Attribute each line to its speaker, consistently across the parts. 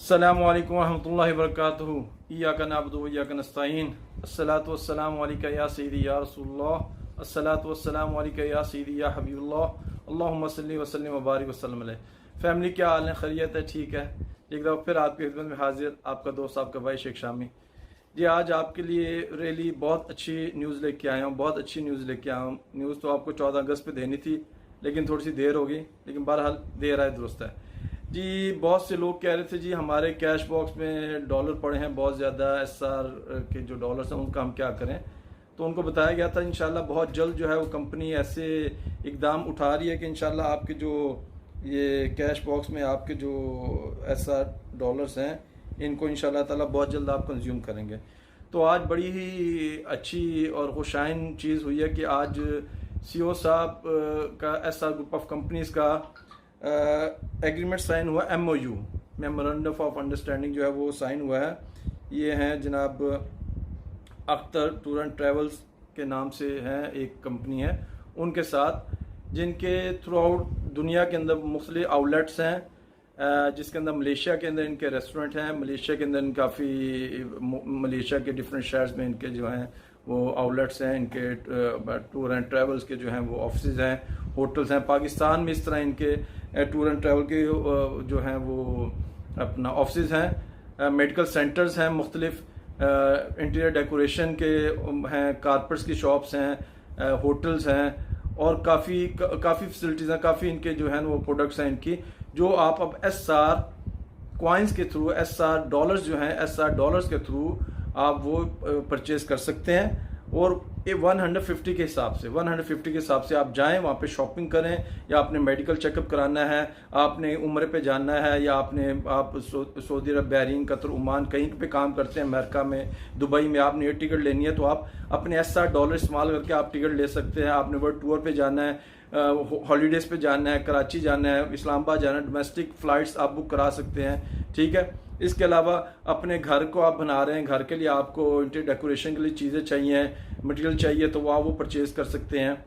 Speaker 1: अस्सलामु अलैकुम वरहमतुल्लाहि वबरकातुहू। इय्याका नअबुदु व इय्याका नस्तईन। अस्सलातु वस्सलामु अलैका या सय्यदी या रसूलल्लाह। अस्सलातु वस्सलामु अलैका या सय्यदी या हबीबल्लाह। अल्लाहुम्मा सल्लि व सल्लिम व बारिक व सल्लिम अलैहि। फैमिली क्या हाल है? खैरियत है? ठीक है। एक दफ़ा फिर आपकी खिदमत में हाजिर आपका दोस्त आपका भाई शेख शामी जी। आज आपके लिए रियली बहुत अच्छी न्यूज़ लेके आया हूँ, बहुत अच्छी न्यूज़ लेके आया हूँ। न्यूज़ तो आपको 14 अगस्त पे देनी थी लेकिन थोड़ी सी देर हो गई, लेकिन बहरहाल देर आए दुरुस्त है जी। बहुत से लोग कह रहे थे जी हमारे कैश बॉक्स में डॉलर पड़े हैं बहुत ज़्यादा, SR के जो डॉलर्स हैं उनका हम क्या करें। तो उनको बताया गया था इंशाल्लाह बहुत जल्द जो है वो कंपनी ऐसे इकदाम उठा रही है कि इंशाल्लाह आपके जो ये कैश बॉक्स में आपके जो SR डॉलर्स हैं इनको इंशाल्लाह ताला बहुत जल्द आप कंज्यूम करेंगे। तो आज बड़ी ही अच्छी और खुशाइन चीज़ हुई है कि आज CEO साहब का SR ग्रुप ऑफ कंपनीज़ का एग्रीमेंट साइन हुआ, MOU मेमोरेंडम ऑफ अंडरस्टैंडिंग जो है वो साइन हुआ है। ये हैं जनाब अख्तर टूर एंड ट्रेवल्स के नाम से हैं, एक कंपनी है उनके साथ, जिनके थ्रू आउट दुनिया के अंदर मुख्तलिफ आउटलेट्स हैं, जिसके अंदर मलेशिया के अंदर इनके रेस्टोरेंट हैं, मलेशिया के अंदर काफ़ी मलेशिया के डिफरेंट शहर्स में इनके जो हैं वो आउटलेट्स हैं, इनके टूर एंड ट्रेवल्स के जो हैं वो ऑफिस हैं, होटल्स हैं। पाकिस्तान में इस तरह इनके टूर एंड ट्रैवल के जो हैं वो अपना ऑफिस हैं, मेडिकल सेंटर्स हैं, मुख्तलिफ इंटीरियर डेकोरेशन के हैं, कारपेट्स की शॉप्स हैं, होटल्स हैं और काफ़ी फैसिलिटीज़ हैं, काफ़ी इनके जो हैं वो प्रोडक्ट्स हैं इनकी, जो आप अब SR कॉइन्स के थ्रू, SR डॉलर्स जो हैं, SR डॉलर्स के थ्रू आप वो परचेज कर सकते हैं। और 150 के हिसाब से आप जाएं, वहाँ पे शॉपिंग करें, या आपने मेडिकल चेकअप कराना है, आपने उम्र पे जाना है, या आप सऊदी अरब, बहरीन, कतर, ओमान कहीं पे काम करते हैं, अमेरिका में, दुबई में, आपने ये टिकट लेनी है तो आप अपने SR डॉलर इस्तेमाल करके आप टिकट ले सकते हैं। आपने वर्ल्ड टूर पे जाना है, हॉलीडेज़ पे जाना है, कराची जाना है, इस्लामाबाद जाना है, डोमेस्टिक फ़्लाइट्स आप बुक करा सकते हैं, ठीक है। इसके अलावा अपने घर को आप बना रहे हैं, घर के लिए आपको इंटीरियर डेकोरेशन के लिए चीज़ें चाहिए, मटेरियल चाहिए, तो वो परचेज़ कर सकते हैं,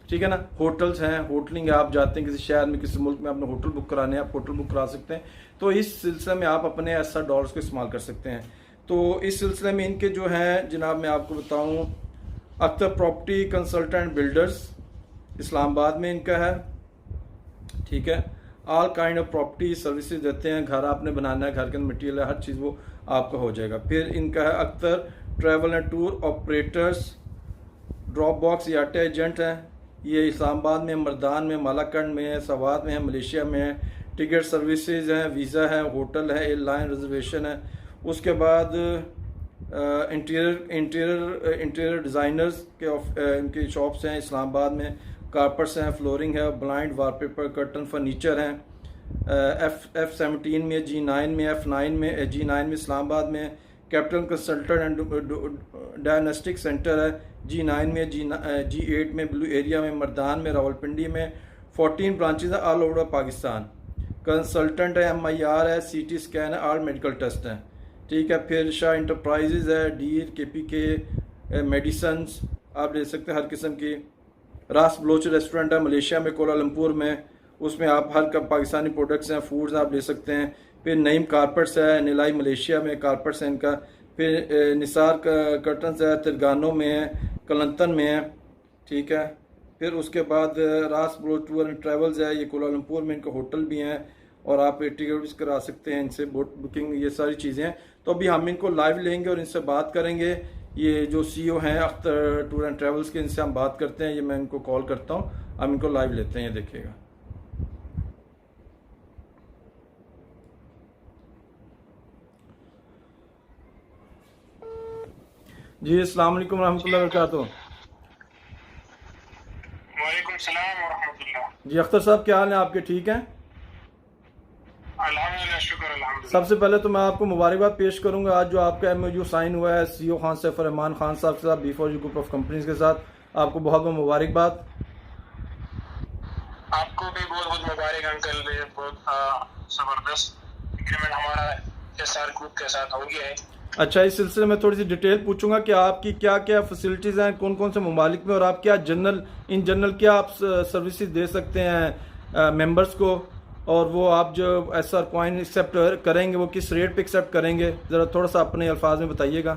Speaker 1: ठीक है ना। होटल्स हैं, होटलिंग आप जाते हैं किसी शहर में, किसी मुल्क में, आपने होटल बुक कराने हैं, आप होटल बुक करा सकते हैं। तो इस सिलसिले में आप अपने SR डॉलर्स को इस्तेमाल कर सकते हैं। तो इस सिलसिले में इनके जो हैं जनाब मैं आपको बताऊँ, Akhtar property consultant builders Islamabad में इनका है, ठीक है। All kind of property services देते हैं, घर आपने बनाना है, घर के अंदर मटीरियल है, हर चीज़ वो आपका हो जाएगा। फिर इनका है Akhtar travel and tour operators, drop box याटे एजेंट हैं, ये इस्लामाबाद में, मर्दान में, मालाकंड में है, सवाद में है, मलेशिया में है। टिकट सर्विसेज हैं, वीज़ा है, होटल है, एयरलाइन रिजर्वेशन है। उसके बाद इंटीरियर डिज़ाइनर्स के इनकी शॉप्स हैं इस्लामाबाद में, कारपेट्स हैं, फ्लोरिंग है, ब्लाइंड, वॉलपेपर, कर्टन, फर्नीचर हैं। F17 में, G9 में, F9 में, G9 में इस्लामाबाद में, capital consultant and diagnostic centre है G9 में, G8 में, ब्लू एरिया में, मर्दान में, रावलपिंडी में। 14 ब्रांचेज है ऑल ओवर पाकिस्तान। कंसल्टेंट है, MIR है, CT स्कैन है, ऑल मेडिकल टेस्ट हैं, ठीक है। फिर शाह इंटरप्राइजेज है, डीर, KPK मेडिसन्स आप ले सकते हैं हर किस्म की। रास बलोच रेस्टोरेंट है मलेशिया में, कोलालमपुर में, उसमें आप हर पाकिस्तानी प्रोडक्ट्स हैं, फूड्स आप ले सकते हैं। फिर नईम कारपेट्स है, नीलाई मलेशिया में कारपेट्स हैं इनका। फिर निसार कर्टन्स है, तिरगानो में है, कलंतन में है, ठीक है। फिर उसके बाद रास बलोच टूर एंड ट्रेवल्स है, ये कोलालमपुर में, इनका होटल भी हैं और आप टिकट भी करा सकते हैं इनसे, बोट बुकिंग, ये सारी चीज़ें हैं। तो अभी हम इनको लाइव लेंगे और इनसे बात करेंगे। ये जो CEO हैं अख्तर टूर एंड ट्रेवल्स के, इनसे हम बात करते हैं। ये मैं इनको कॉल करता हूँ, हम इनको लाइव लेते हैं, ये देखिएगा। जी अस्सलाम वालेकुम रहमतुल्लाहि वबरकातुहू।
Speaker 2: वालेकुम सलाम वरहमतुल्लाह।
Speaker 1: जी अख्तर साहब क्या हाल है आपके? ठीक हैं
Speaker 2: अल्हम्दुलिल्लाह, शुक्र अल्हम्दुलिल्लाह।
Speaker 1: सबसे पहले तो मैं आपको मुबारकबाद पेश करूंगा आज जो आपका MOU साइन हुआ है CEO खान सैफ रहमान खान साहब के साथ, B4G ग्रुप ऑफ कंपनीज के साथ, आपको बहुत बहुत मुबारकबाद।
Speaker 2: आपको भी बहुत बहुत मुबारक अंकल, बहुत जबरदस्त एग्रीमेंट हमारा SR ग्रुप के साथ हो गया है।
Speaker 1: अच्छा, इस सिलसिले में थोड़ी सी डिटेल पूछूंगा कि आपकी क्या क्या फैसिलिटीज़ हैं, कौन कौन से ममालिक में, और आप क्या इन जनरल क्या आप सर्विसेज दे सकते हैं मेंबर्स को, और वो आप जो SR कॉइन एक्सेप्ट करेंगे वो किस रेट पे एक्सेप्ट करेंगे, ज़रा थोड़ा सा अपने अल्फाज में बताइएगा।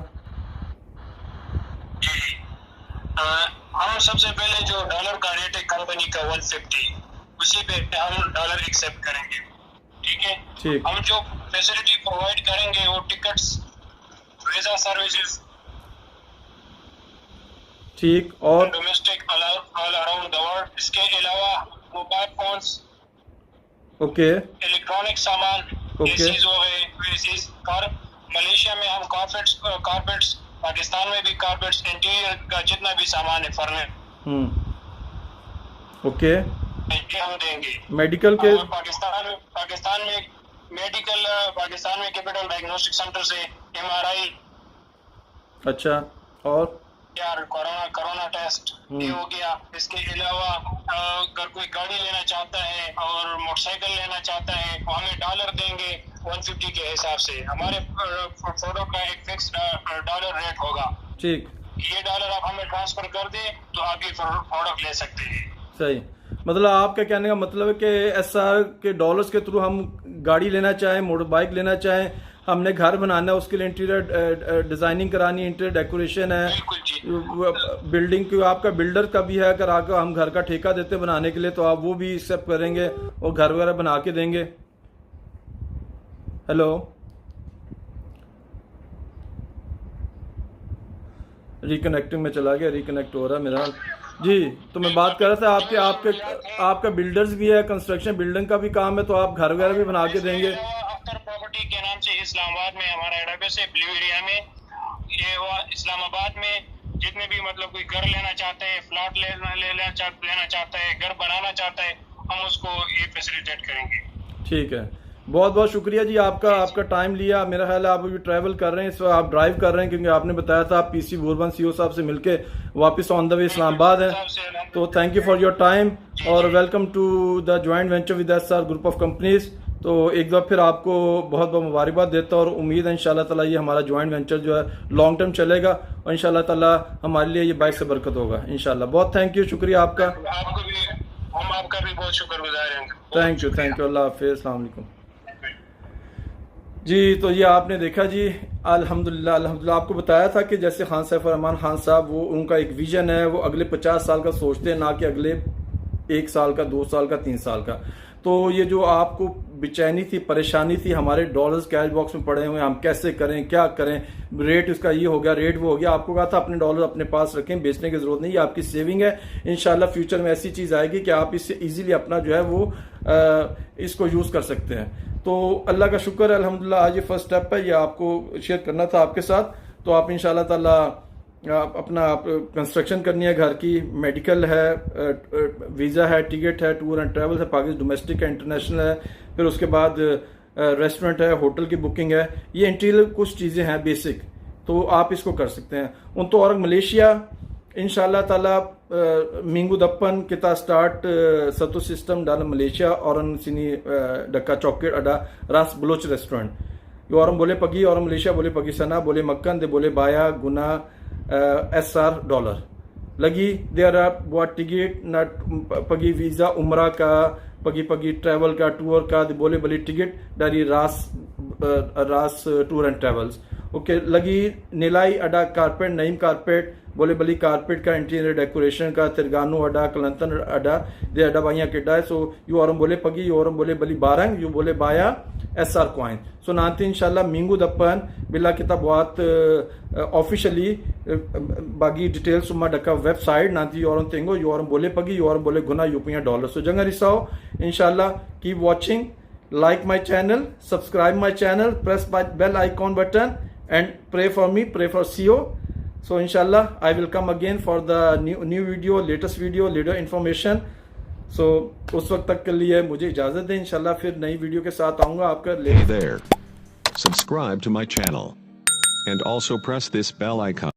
Speaker 2: हम सबसे पहले जो डॉलर का रेट है कंपनी का 150, उसी पे हम डॉलर एक्सेप्ट करेंगे, ठीक है।
Speaker 1: ठीक।
Speaker 2: हम जो फैसिलिटी प्रोवाइड करेंगे वो टिकट्स, वीजा सर्विसेज,
Speaker 1: ठीक, और
Speaker 2: domestic all around the world, इसके अलावा मोबाइल फोन्स,
Speaker 1: ओके,
Speaker 2: इलेक्ट्रॉनिक सामान, एसीज हो गए, एसीज, मलेशिया में हम कारपेट्स, पाकिस्तान में भी कारपेट्स, इंटीरियर का जितना भी सामान है फर्नीचर,
Speaker 1: ओके,
Speaker 2: ये हम देंगे।
Speaker 1: मेडिकल के
Speaker 2: पाकिस्तान में मेडिकल, पाकिस्तान में कैपिटल डायग्नोस्टिक सेंटर से MRI,
Speaker 1: अच्छा, और
Speaker 2: यार कोरोना टेस्ट, ये हो गया। इसके अलावा अगर कोई गाड़ी लेना चाहता है और मोटरसाइकिल लेना चाहता है तो हमें डॉलर देंगे 150 के हिसाब से, हमारे प्रोडक्ट का एक फिक्स डॉलर रेट होगा,
Speaker 1: ठीक,
Speaker 2: ये डॉलर आप हमें ट्रांसफर कर दें तो आप ये प्रोडक्ट ले सकते हैं।
Speaker 1: सही, मतलब आपका कहने का मतलब है कि SR के डॉलर्स के थ्रू हम गाड़ी लेना चाहें, मोटर बाइक लेना चाहें, हमने घर बनाना है उसके लिए इंटीरियर डिजाइनिंग करानी है, इंटीरियर डेकोरेशन है, बिल्डिंग की आपका बिल्डर का भी है, अगर आकर हम घर का ठेका देते बनाने के लिए तो आप वो भी एक्सेप्ट करेंगे और घर वगैरह बना के देंगे। हेलो, रिकनेक्टिंग में चला गया, रिकनेक्ट हो रहा है मेरा जी। तो मैं बात कर रहा था आपका बिल्डर्स भी है, कंस्ट्रक्शन बिल्डिंग का भी काम है, तो आप घर वगैरह भी बना के देंगे।
Speaker 2: प्रॉपर्टी के नाम से इस्लामाबाद में हमारा हेड ऑफिस है, ब्लू एरिया में, ये इस्लामाबाद में जितने भी मतलब कोई घर लेना चाहते हैं, फ्लैट लेना चाहता है, घर बनाना चाहता है, हम उसको ये फैसिलिटेट करेंगे। ठीक है,
Speaker 1: बहुत बहुत शुक्रिया जी आपका टाइम लिया। मेरा ख्याल है आप अभी ट्रैवल कर रहे हैं, इस वक्त आप ड्राइव कर रहे हैं, क्योंकि आपने बताया था आप PC बोरबन CEO साहब से मिलके वापस ऑन द वे इस्लामाबाद है। तो thank you for your time और welcome to the joint venture with SR group of companies. तो एक बार फिर आपको बहुत बहुत मुबारकबाद देता हूँ और उम्मीद है इंशाल्लाह ताला ये हमारा ज्वाइंट वेंचर जो है लॉन्ग टर्म चलेगा और इंशाल्लाह ताला हमारे लिए ये बाइक से बरकत होगा इंशाल्लाह। बहुत थैंक यू, शुक्रिया आपका।
Speaker 2: हम आपका भी बहुत शुक्रगुजार हैं।
Speaker 1: थैंक यू, अल्लाह हाफिज़, अस्सलाम वालेकुम जी। तो ये आपने देखा जी, अल्हम्दुलिल्लाह आपको बताया था कि जैसे खान सैफ रहमान खान साहब, वो उनका एक विजन है, वो अगले 50 साल का सोचते हैं, ना कि अगले 1 साल का, 2 साल का, 3 साल का। तो ये जो आपको बेचैनी थी, परेशानी थी, हमारे डॉलर्स कैश बॉक्स में पड़े हुए हैं, हम कैसे करें, क्या करें, रेट उसका ये हो गया, रेट वो हो गया, आपको कहा था अपने डॉलर अपने पास रखें, बेचने की जरूरत नहीं, ये आपकी सेविंग है। इंशाल्लाह फ्यूचर में ऐसी चीज़ आएगी कि आप इससे इजीली अपना जो है वो इसको यूज़ कर सकते हैं। तो अल्लाह का शुक्र है, अल्हम्दुलिल्लाह आज ये फर्स्ट स्टेप है, ये आपको शेयर करना था आपके साथ। तो आप इंशाल्लाह ताला अपना कंस्ट्रक्शन करनी है घर की, मेडिकल है, वीज़ा है, टिकट है, टूर एंड ट्रैवल है, पाकिस्तान डोमेस्टिक है, इंटरनेशनल है, फिर उसके बाद रेस्टोरेंट है, होटल की बुकिंग है, ये इंटीरियर कुछ चीज़ें हैं बेसिक, तो आप इसको कर सकते हैं। उन तो और मलेशिया इंशाल्लाह ताला मिंगू दप्पन किता स्टार्ट सतु सिस्टम डाल मलेशिया और सिनी डक्का चौकेट अडा रास बलोच रेस्टोरेंट यो और बोले पगी और मलेशिया बोले पगी सना बोले मक्कन दे बोले बाया गुना SR डॉलर लगी देर बुआ टिकट ना पगी वीज़ा उम्रा का पगी ट्रैवल का टूर का बोले बली टिकट डारी रास टूर एंड ट्रैवल्स ओके लगी नीलाई अडा कारपेट नईम कारपेट बोले बली कारपेट का इंटीरियर डेकोरेशन का तिरगानो अडा कलंतन अडा दे अडा बाइया किड्डा है सो यू और बोले पगी यू और बोले बली बारंग यू बोले बाया SR कॉइन सो नाती इंशाल्लाह मिंगू दप्पन बिला किताब बहुत ऑफिशियली बागी डिटेल्स उमा डका वेबसाइट नाती और तेंगो यू और बोले पगी यू और बोले गुना यूपिया डॉलर सो जंगा रिसाओ इंशाल्लाह keep watching like my channel, subscribe my channel, press bell icon button and pray for me, pray for CEO. So inshallah I will come again for the new video, latest video, later information. So उस वक्त तक के लिए मुझे इजाजत दें, इंशाल्लाह फिर नई वीडियो के साथ आऊंगा आपका।
Speaker 3: Hey there, subscribe to my channel and also press this bell icon.